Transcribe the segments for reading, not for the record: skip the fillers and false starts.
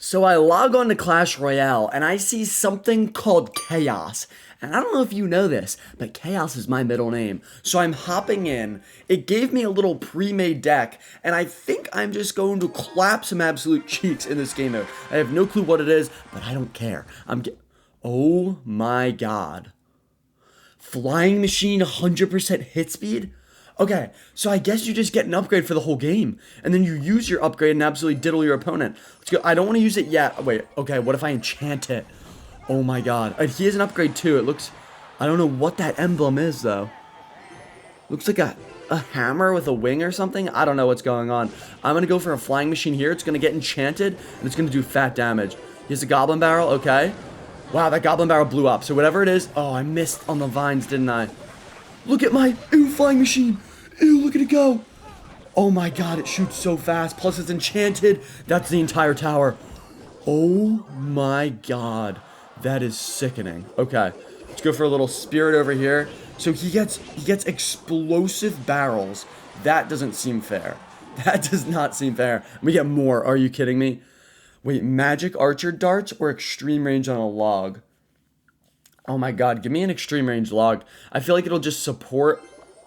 So I log on to Clash Royale and I see something called Chaos. And I don't know if you know this, but Chaos is my middle name. So I'm hopping in. It gave me a little pre-made deck, and I think I'm just going to clap some absolute cheeks in this game mode. I have no clue what it is, but I don't care. Oh my god. Flying machine 100% hit speed? Okay, so I guess you just get an upgrade for the whole game, and then you use your upgrade and absolutely diddle your opponent. Let's go. I don't want to use it yet. Wait, okay, what if I enchant it? Oh my god. He has an upgrade too. It looks... I don't know what that emblem is, though. Looks like a hammer with a wing or something. I don't know what's going on. I'm going to go for a flying machine here. It's going to get enchanted, and it's going to do fat damage. He has a goblin barrel. Okay. Wow, that goblin barrel blew up. So whatever it is... Oh, I missed on the vines, didn't I? Look at my... Ew, flying machine. Ew, look at it go. Oh my god, it shoots so fast. Plus it's enchanted. That's the entire tower. Oh my god. That is sickening. Okay, let's go for a little spirit over here. So he gets explosive barrels. That doesn't seem fair. That does not seem fair. We get more. Are you kidding me? Wait, magic archer darts or extreme range on a log? Oh my god, give me an extreme range log. I feel like it'll just support...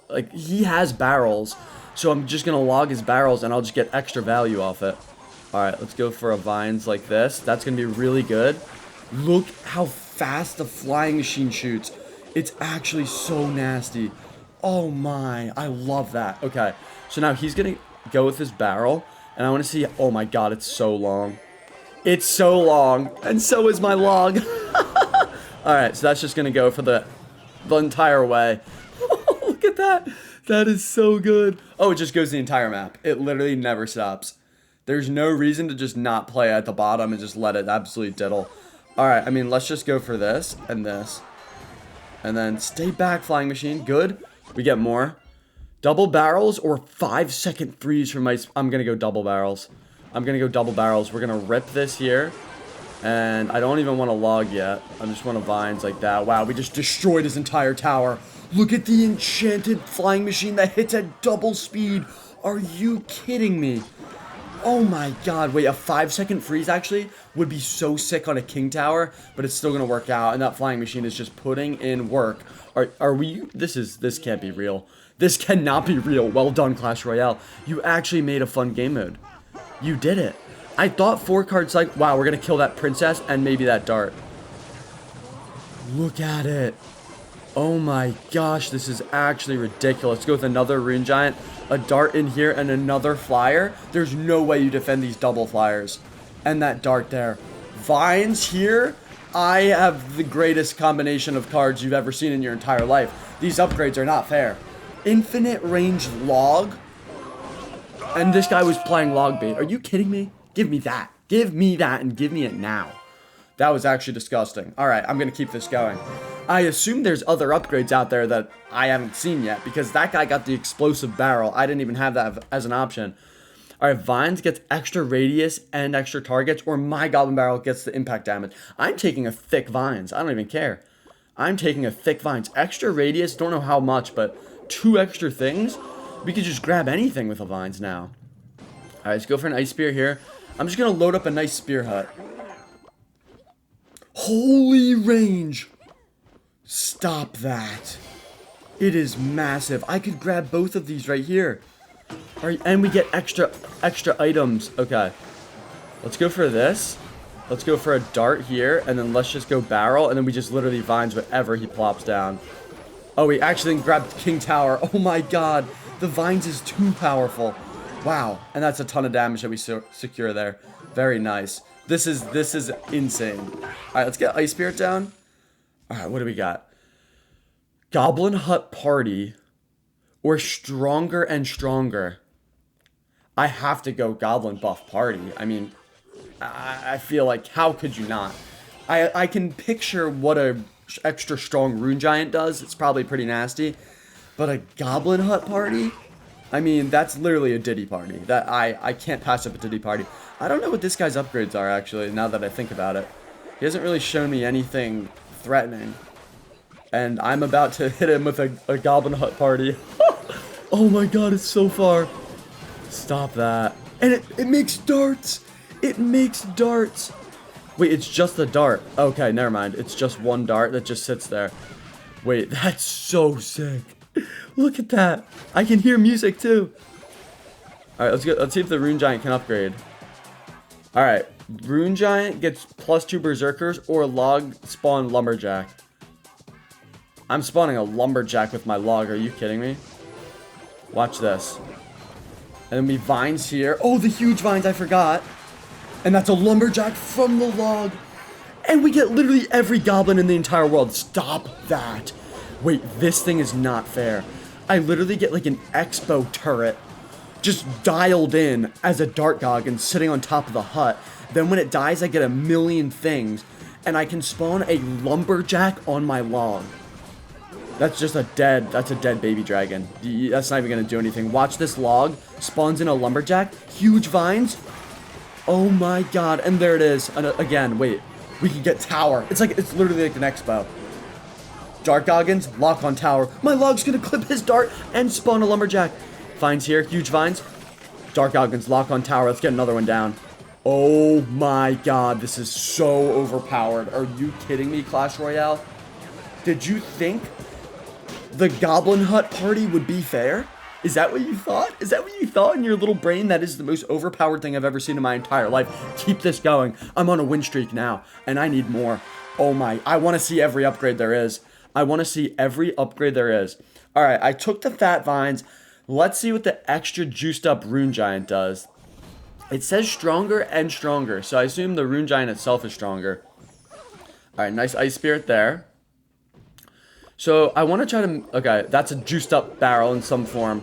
Like, he has barrels, so I'm just going to log his barrels, and I'll just get extra value off it. Alright, let's go for a vines like this. That's going to be really good. Look how fast the flying machine shoots. It's actually so nasty. Oh my, I love that. Okay, so now he's going to go with his barrel, and I want to see... Oh my god, it's so long. It's so long, and so is my log. Alright, so that's just going to go for the entire way. Look at that. That is so good. Oh, it just goes the entire map. It literally never stops. There's no reason to just not play at the bottom and just let it absolutely diddle. Alright, I mean, let's just go for this and this. And then stay back, flying machine. Good. We get more. Double barrels or 5-second freeze from my... I'm going to go double barrels. I'm going to go double barrels. We're going to rip this here. And I don't even want to log yet. I just want to vines like that. Wow, we just destroyed his entire tower. Look at the enchanted flying machine that hits at double speed. Are you kidding me? Oh my god. Wait, a 5-second freeze actually would be so sick on a king tower, but it's still going to work out. And that flying machine is just putting in work. Are we... This can't be real. This cannot be real. Well done, Clash Royale. You actually made a fun game mode. You did it. I thought 4-card cycle... Wow, we're going to kill that princess and maybe that dart. Look at it. Oh my gosh, this is actually ridiculous. Let's go with another rune giant, a dart in here, and another flyer. There's no way you defend these double flyers. And that dart there. Vines here. I have the greatest combination of cards you've ever seen in your entire life. These upgrades are not fair. Infinite range log. And this guy was playing log bait. Are you kidding me? Give me that. Give me that and give me it now. That was actually disgusting. Alright, I'm going to keep this going. I assume there's other upgrades out there that I haven't seen yet, because that guy got the explosive barrel. I didn't even have that as an option. Alright, Vines gets extra radius and extra targets, or my Goblin Barrel gets the impact damage. I'm taking a thick Vines. I don't even care. I'm taking a thick Vines. Extra radius, don't know how much, but 2 extra things? We could just grab anything with a Vines now. Alright, let's go for an Ice Spear here. I'm just going to load up a nice Spear Hut. Holy range! Stop that. It is massive. I could grab both of these right here. Alright, and we get extra items. Okay. Let's go for this. Let's go for a dart here, and then let's just go barrel, and then we just literally vines whatever he plops down. Oh, we actually grabbed King Tower. Oh my god. The vines is too powerful. Wow. And that's a ton of damage that we secure there. Very nice. This is insane. Alright, let's get Ice Spirit down. Alright, what do we got? Goblin Hut Party or Stronger and Stronger. I have to go Goblin Buff Party. I mean, I feel like, how could you not? I can picture what a extra strong Rune Giant does. It's probably pretty nasty. But a Goblin Hut Party? I mean, that's literally a Diddy party. That I can't pass up a Diddy party. I don't know what this guy's upgrades are, actually, now that I think about it. He hasn't really shown me anything threatening. And I'm about to hit him with a Goblin Hut party. Oh my god, it's so far. Stop that. And it makes darts. It makes darts. Wait, it's just a dart. Okay, never mind. It's just one dart that just sits there. Wait, that's so sick. Look at that. I can hear music too. Alright, let's go. Let's see if the Rune Giant can upgrade. Alright, Rune Giant gets +2 Berserkers or log spawn Lumberjack. I'm spawning a Lumberjack with my log. Are you kidding me? Watch this. And then we vines here. Oh, the huge vines, I forgot. And that's a Lumberjack from the log. And we get literally every goblin in the entire world. Stop that. Wait, this thing is not fair. I literally get like an expo turret just dialed in as a dart goblin sitting on top of the hut. Then when it dies, I get a million things. And I can spawn a Lumberjack on my log. That's just a dead baby dragon. That's not even going to do anything. Watch this log. Spawns in a Lumberjack. Huge vines. Oh my god. And there it is. And again, wait. We can get tower. It's literally like an expo. Dart goggins, lock on tower. My log's going to clip his dart and spawn a Lumberjack. Vines here. Huge vines. Dart goggins, lock on tower. Let's get another one down. Oh my god. This is so overpowered. Are you kidding me, Clash Royale? Did you think the Goblin Hut party would be fair? Is that what you thought? Is that what you thought in your little brain? That is the most overpowered thing I've ever seen in my entire life. Keep this going. I'm on a win streak now, and I need more. Oh my, I want to see every upgrade there is. I want to see every upgrade there is. All right, I took the fat vines. Let's see what the extra juiced up Rune Giant does. It says stronger and stronger, so I assume the Rune Giant itself is stronger. All right, nice Ice Spirit there. So, I want to try to... Okay, that's a juiced up barrel in some form.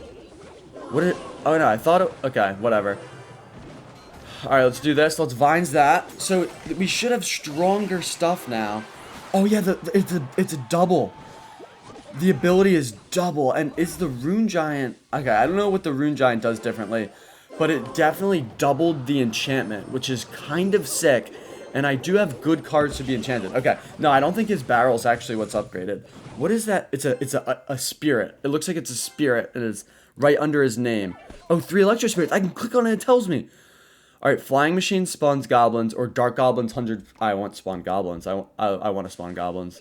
What did... Oh, no, I thought it... Okay, whatever. Alright, let's do this. Let's vines that. So, we should have stronger stuff now. Oh, yeah, it's a double. The ability is double. And is the Rune Giant... Okay, I don't know what the Rune Giant does differently. But it definitely doubled the enchantment, which is kind of sick. And I do have good cards to be enchanted. Okay, no, I don't think his barrel is actually what's upgraded. What is that? It's a spirit. It looks like it's a spirit. It is right under his name. Oh, 3 electro spirits. I can click on it. It tells me. All right, flying machine spawns goblins or dark goblins 100. I want to spawn goblins. I want to spawn goblins.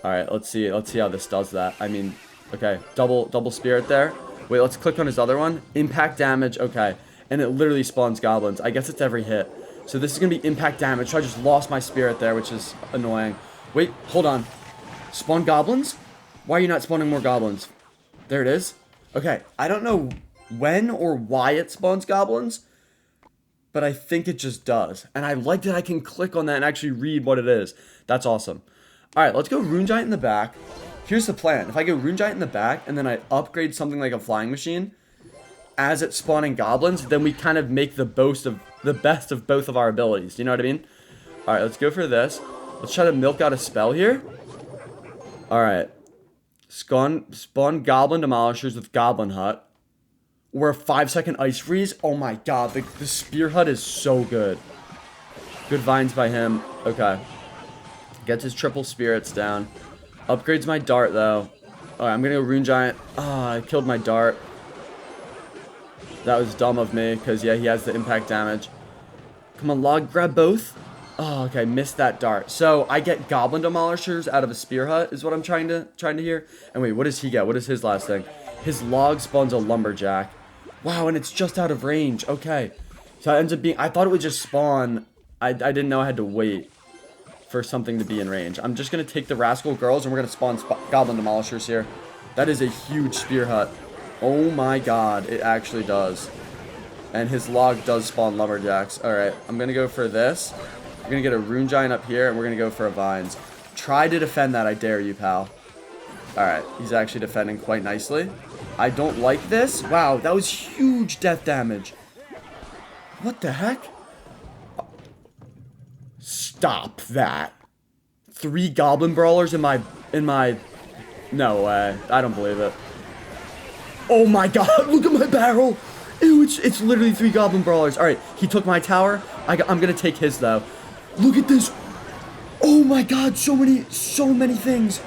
All right, let's see. Let's see how this does that. I mean, okay, double spirit there. Wait, let's click on his other one. Impact damage. Okay, and it literally spawns goblins. I guess it's every hit. So this is gonna be impact damage. So I just lost my spirit there, which is annoying. Wait, hold on. Spawn goblins? Why are you not spawning more goblins? There it is. Okay, I don't know when or why it spawns goblins, but I think it just does. And I like that I can click on that and actually read what it is. That's awesome. All right, let's go Rune Giant in the back. Here's the plan. If I go Rune Giant in the back and then I upgrade something like a flying machine as it's spawning goblins, then we kind of make the best of both of our abilities. You know what I mean? All right, let's go for this. Let's try to milk out a spell here. All right. Spawn Goblin Demolishers with Goblin Hut. Or a 5-second Ice Freeze. Oh my god, the Spear Hut is so good. Good vines by him. Okay. Gets his triple spirits down. Upgrades my dart, though. Alright, I'm gonna go Rune Giant. Ah, I killed my dart. That was dumb of me, because, yeah, he has the impact damage. Come on, log, grab both. Oh, okay, missed that dart. So, I get Goblin Demolishers out of a Spear Hut, is what I'm trying to hear. And wait, what does he get? What is his last thing? His log spawns a Lumberjack. Wow, and it's just out of range. Okay. So, it ends up being... I thought it would just spawn. I didn't know I had to wait for something to be in range. I'm just going to take the Rascal Girls, and we're going to spawn Goblin Demolishers here. That is a huge Spear Hut. Oh my god, it actually does. And his log does spawn Lumberjacks. Alright, I'm going to go for this. We're going to get a Rune Giant up here, and we're going to go for a Vines. Try to defend that, I dare you, pal. Alright, he's actually defending quite nicely. I don't like this. Wow, that was huge death damage. What the heck? Stop that. 3 Goblin Brawlers in my... No way. I don't believe it. Oh my god, look at my barrel. Ew, it's literally 3 Goblin Brawlers. Alright, he took my tower. I'm gonna take his, though. Look at this. Oh my god, so many things.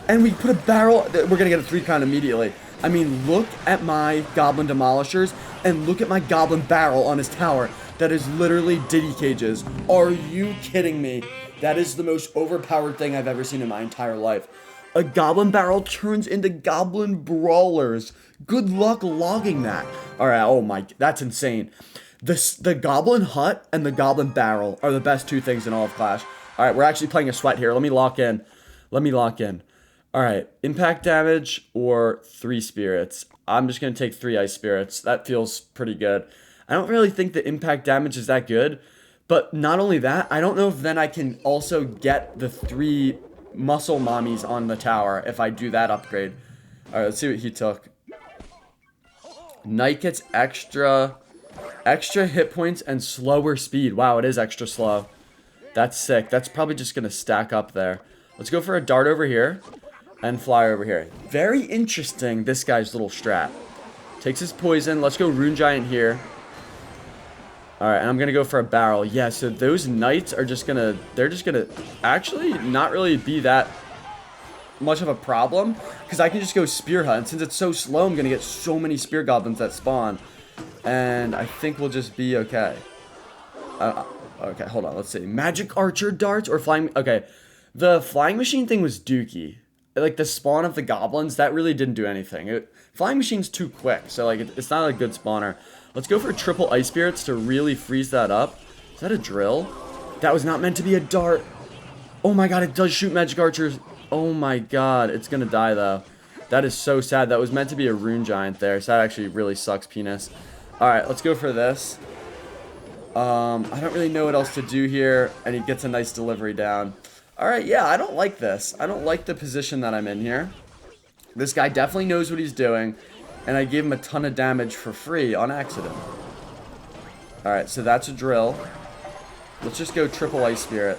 And we put a barrel. We're gonna get a 3 crown immediately. I mean, look at my Goblin Demolishers and look at my Goblin Barrel on his tower. that is literally Diddy cages. Are you kidding me? That is the most overpowered thing I've ever seen in my entire life. A goblin barrel turns into goblin brawlers. Good luck logging that. Alright, oh my, that's insane. The goblin hut and the goblin barrel are the best two things in all of Clash. Alright, we're actually playing a sweat here. Let me lock in. Alright, impact damage or 3 spirits. I'm just going to take 3 ice spirits. That feels pretty good. I don't really think the impact damage is that good. But not only that, I don't know if then I can also get the 3 muscle mommies on the tower if I do that upgrade. Alright, let's see what he took. Knight gets extra hit points and slower speed. Wow, it is extra slow. That's sick. That's probably just going to stack up there. Let's go for a dart over here and fly over here. Very interesting, this guy's little strat. Takes his poison. Let's go Rune Giant here. Alright, and I'm going to go for a barrel. Yeah, so those knights are just going to... They're just going to actually not really be that much of a problem. Because I can just go Spear Hut. And since it's so slow, I'm going to get so many Spear Goblins that spawn. And I think we'll just be okay. Okay, hold on. Let's see. Magic Archer darts or flying... Okay, the flying machine thing was dookie. Like, the spawn of the goblins, that really didn't do anything. Flying machine's too quick, so, like, it's not a good spawner. Let's go for triple ice spirits to really freeze that up. Is that a drill? That was not meant to be a dart. Oh my god, it does shoot magic archers. Oh my god, it's gonna die, though. That is so sad. That was meant to be a Rune Giant there, so that actually really sucks, penis. Alright, let's go for this. I don't really know what else to do here, and he gets a nice delivery down. Alright, yeah, I don't like this. I don't like the position that I'm in here. This guy definitely knows what he's doing, and I gave him a ton of damage for free on accident. Alright, so that's a drill. Let's just go triple ice spirit.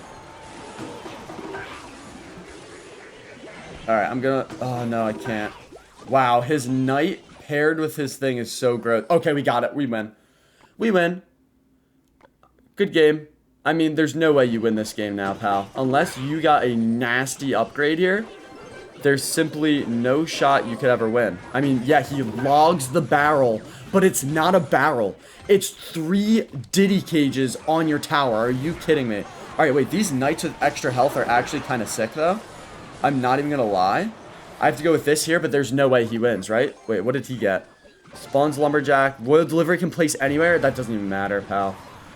Alright, I'm gonna... Oh, no, I can't. Wow, his knight paired with his thing is so gross. Okay, we got it. We win. We win. Good game. I mean, there's no way you win this game now, pal. Unless you got a nasty upgrade here, there's simply no shot you could ever win. I mean, yeah, he logs the barrel, but it's not a barrel. It's 3 Diddy cages on your tower. Are you kidding me? Alright, wait, these knights with extra health are actually kind of sick, though. I'm not even gonna lie. I have to go with this here, but there's no way he wins, right? Wait, what did he get? Spawns Lumberjack. Royal Delivery can place anywhere? That doesn't even matter, pal.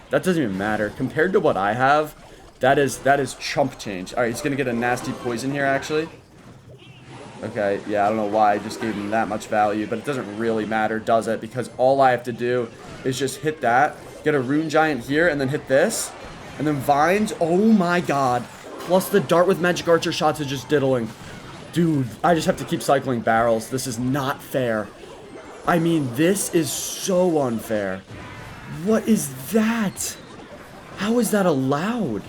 That doesn't even matter. Compared to what I have, that is chump change. Alright, he's gonna get a nasty poison here, actually. Okay, yeah, I don't know why I just gave him that much value, but it doesn't really matter, does it? Because all I have to do is just hit that, get a Rune Giant here, and then hit this. And then Vines, oh my god. Plus the dart with Magic Archer shots is just diddling. Dude, I just have to keep cycling barrels. This is not fair. I mean, this is so unfair. What is that? How is that allowed?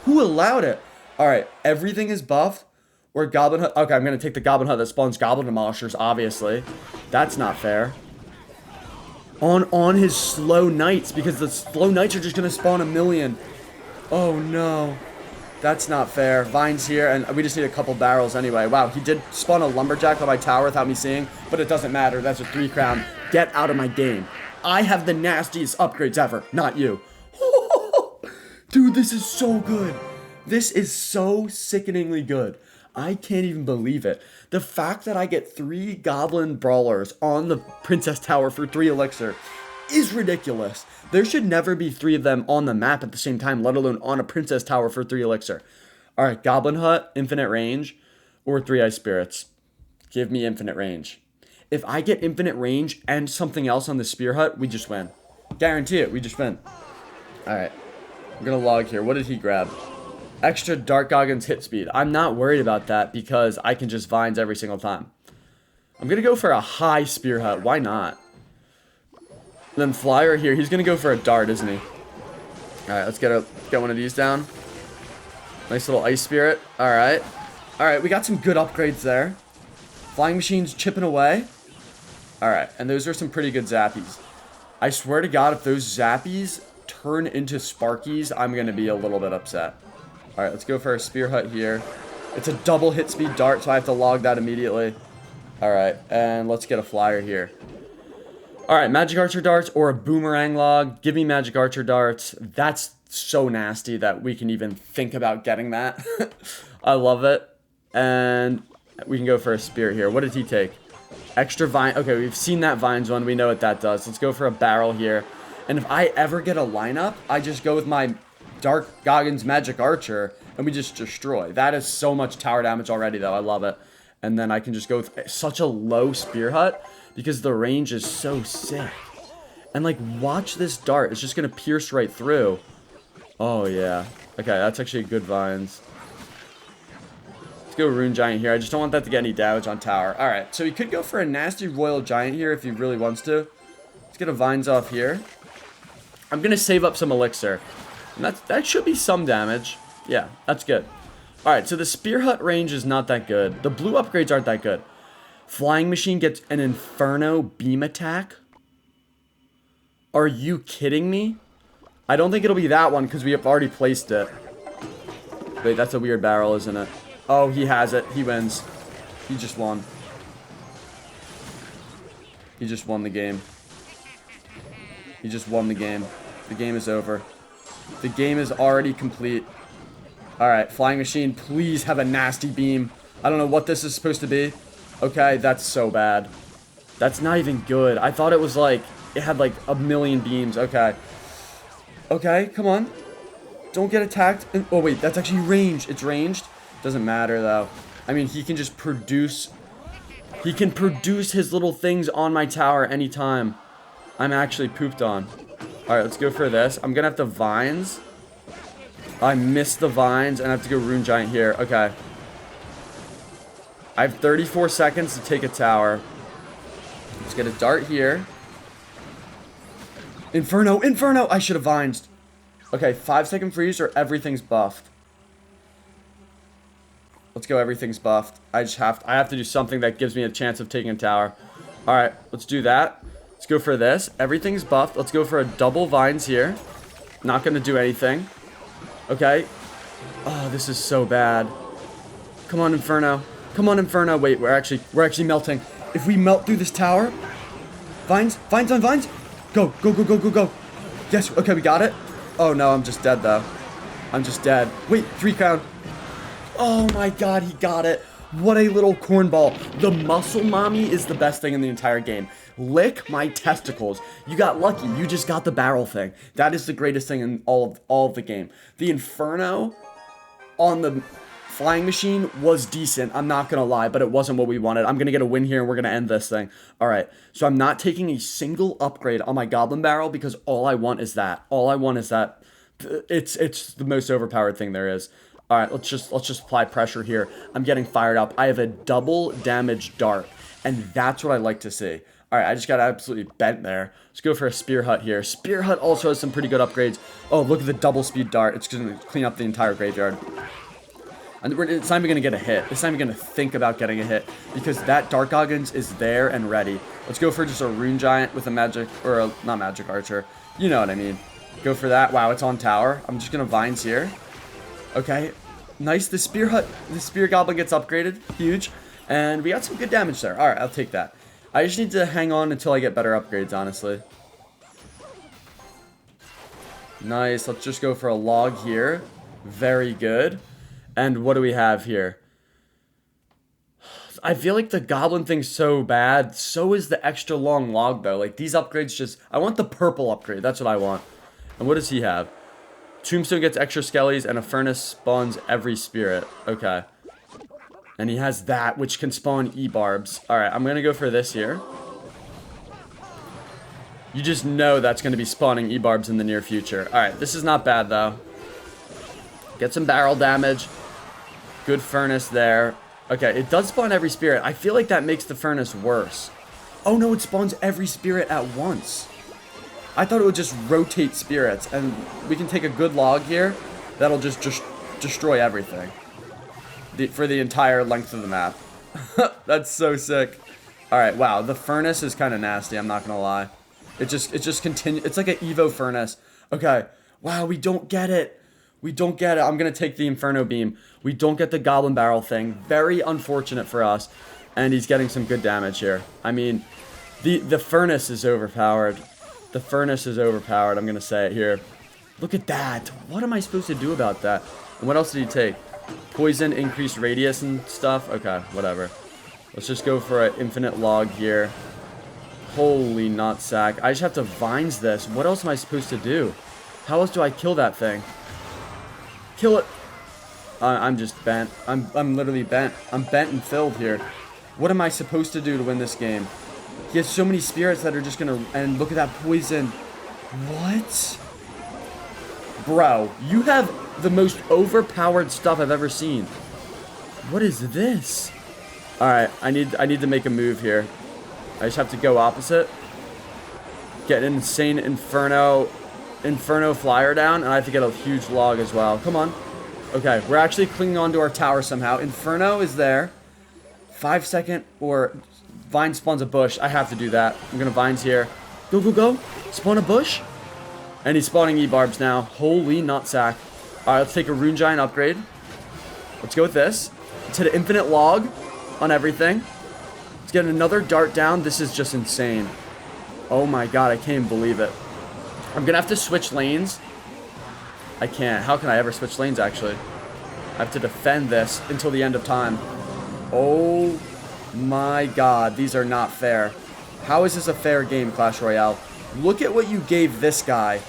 Who allowed it? Alright, everything is buffed. Or Goblin Hut. Okay, I'm going to take the Goblin Hut that spawns Goblin Demolishers, obviously. That's not fair. On his slow knights, because the slow knights are just going to spawn a million. Oh, no. That's not fair. Vines here, and we just need a couple barrels anyway. Wow, he did spawn a Lumberjack on my tower without me seeing, but it doesn't matter. That's a 3 crown. Get out of my game. I have the nastiest upgrades ever, not you. Dude, this is so good. This is so sickeningly good. I can't even believe it. The fact that I get 3 Goblin Brawlers on the Princess Tower for 3 elixir is ridiculous. There should never be 3 of them on the map at the same time, let alone on a Princess Tower for 3 elixir. Alright, Goblin Hut, infinite range, or 3 Ice Spirits. Give me infinite range. If I get infinite range and something else on the Spear Hut, we just win. Guarantee it, we just win. Alright, I'm gonna log here. What did he grab? Extra Dark Goggins hit speed. I'm not worried about that because I can just Vines every single time. I'm going to go for a high Spear Hut. Why not? Then Flyer here. He's going to go for a dart, isn't he? Alright, let's get one of these down. Nice little Ice Spirit. Alright. Alright, we got some good upgrades there. Flying Machine's chipping away. Alright, and those are some pretty good Zappies. I swear to God, if those Zappies turn into Sparkies, I'm going to be a little bit upset. Alright, let's go for a Spear Hut here. It's a double hit speed dart, so I have to log that immediately. Alright, and let's get a Flyer here. All right, magic archer darts or a boomerang log. Give me magic archer darts. That's so nasty that we can even think about getting that. I love it. And we can go for a spirit here. What did he take? Extra vine. Okay, we've seen that vines one. We know what that does. Let's go for a barrel here. And if I ever get a lineup, I just go with my Dark Goggins Magic Archer and we just destroy. That is so much tower damage already, though. I love it. And then I can just go with such a low spear hut because the range is so sick. And, like, watch this dart. It's just going to pierce right through. Oh, yeah. Okay, that's actually good vines. Let's go Rune Giant here. I just don't want that to get any damage on tower. Alright, so he could go for a nasty Royal Giant here if he really wants to. Let's get a Vines off here. I'm going to save up some Elixir. And that should be some damage. Yeah, that's good. Alright, so the Spear Hut range is not that good. The blue upgrades aren't that good. Flying Machine gets an Inferno Beam Attack. Are you kidding me? I don't think it'll be that one because we have already placed it. Wait, that's a weird barrel, isn't it? Oh, he has it. He wins. He just won. He just won the game. He just won the game. The game is over. The game is already complete. Alright, Flying Machine, please have a nasty beam. I don't know what this is supposed to be. Okay, that's so bad. That's not even good. I thought it was like, it had like a million beams. Okay. Okay, come on. Don't get attacked. Oh, wait, that's actually ranged. It's ranged. Doesn't matter, though. I mean, he can just produce... He can produce his little things on my tower anytime. I'm actually pooped on. Alright, let's go for this. I'm gonna have to Vines. I missed the Vines, and I have to go Rune Giant here. Okay. I have 34 seconds to take a tower. Let's get a dart here. Inferno! Inferno! I should have Vines. Okay, 5-second freeze or everything's buffed. Let's go, everything's buffed. I have to do something that gives me a chance of taking a tower. Alright, let's do that. Let's go for this. Everything's buffed. Let's go for a double Vines here. Not gonna do anything. Okay. Oh, this is so bad. Come on, Inferno. Come on, Inferno. Wait, we're actually melting. If we melt through this tower. Vines. Vines on Vines. Go, go, go, go, go, go. Yes, okay, we got it. Oh, no, I'm just dead, though. I'm just dead. Wait, 3 crown. Oh, my God, he got it. What a little cornball. The Muscle Mommy is the best thing in the entire game. Lick my testicles. You got lucky. You just got the barrel thing. That is the greatest thing in all of the game. The Inferno on the Flying Machine was decent. I'm not going to lie, but it wasn't what we wanted. I'm going to get a win here, and we're going to end this thing. All right, so I'm not taking a single upgrade on my Goblin Barrel because all I want is that. All I want is that. It's the most overpowered thing there is. All right, let's just apply pressure here. I'm getting fired up. I have a double damage dart, and that's what I like to see. All right, I just got absolutely bent there. Let's go for a Spear Hut here. Spear Hut also has some pretty good upgrades. Oh, look at the double speed dart. It's going to clean up the entire graveyard. And it's not even going to get a hit. It's not even going to think about getting a hit because that Dark Goggins is there and ready. Let's go for just a Rune Giant with a magic, or a, not magic archer. You know what I mean. Go for that. Wow, it's on tower. I'm just going to Vines here. Okay, nice. The Spear Goblin gets upgraded. Huge. And we got some good damage there. All right, I'll take that. I just need to hang on until I get better upgrades, honestly. Nice. Let's just go for a log here. Very good. And what do we have here? I feel like the Goblin thing's so bad. So is the extra long log, though. Like, these upgrades just... I want the purple upgrade. That's what I want. And what does he have? Tombstone gets extra skellies, and a furnace spawns every spirit. Okay. And he has that, which can spawn E-barbs. Alright, I'm going to go for this here. You just know that's going to be spawning E-barbs in the near future. Alright, this is not bad, though. Get some barrel damage. Good furnace there. Okay, it does spawn every spirit. I feel like that makes the furnace worse. Oh, no, it spawns every spirit at once. I thought it would just rotate spirits, and we can take a good log here. That'll just destroy everything. For the entire length of the map. That's so sick. Alright, wow, the furnace is kind of nasty, I'm not gonna lie. It just continues. It's like an Evo furnace. Okay, wow, we don't get it. We don't get it. I'm gonna take the Inferno Beam. We don't get the Goblin Barrel thing. Very unfortunate for us. And he's getting some good damage here. I mean, The furnace is overpowered. The furnace is overpowered. I'm gonna say it here. Look at that. What am I supposed to do about that? And what else did he take? Poison, increased radius and stuff? Okay, whatever. Let's just go for an infinite log here. Holy nutsack. I just have to vines this. What else am I supposed to do? How else do I kill that thing? Kill it. I'm just bent. I'm literally bent. I'm bent and filled here. What am I supposed to do to win this game? He has so many spirits that are just gonna... And look at that poison. What? Bro, you have the most overpowered stuff I've ever seen. What is this? Alright, I need to make a move here. I just have to go opposite. Get an insane Inferno flyer down, and I have to get a huge log as well. Come on. Okay, we're actually clinging onto our tower somehow. Inferno is there. 5-second or vine spawns a bush. I have to do that. I'm gonna vines here. Go, go, go. Spawn a bush. And he's spawning E-barbs now. Holy nutsack. Alright, let's take a Rune Giant upgrade. Let's go with this. Let's hit an infinite log on everything. Let's get another dart down. This is just insane. Oh my god, I can't even believe it. I'm gonna have to switch lanes. I can't. How can I ever switch lanes, actually? I have to defend this until the end of time. Oh my god, these are not fair. How is this a fair game, Clash Royale? Look at what you gave this guy,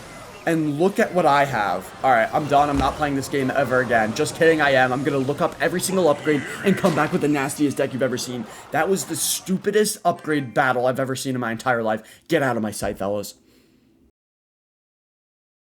and look at what I have. Alright, I'm done. I'm not playing this game ever again. Just kidding, I am. I'm gonna look up every single upgrade and come back with the nastiest deck you've ever seen. That was the stupidest upgrade battle I've ever seen in my entire life. Get out of my sight, fellas.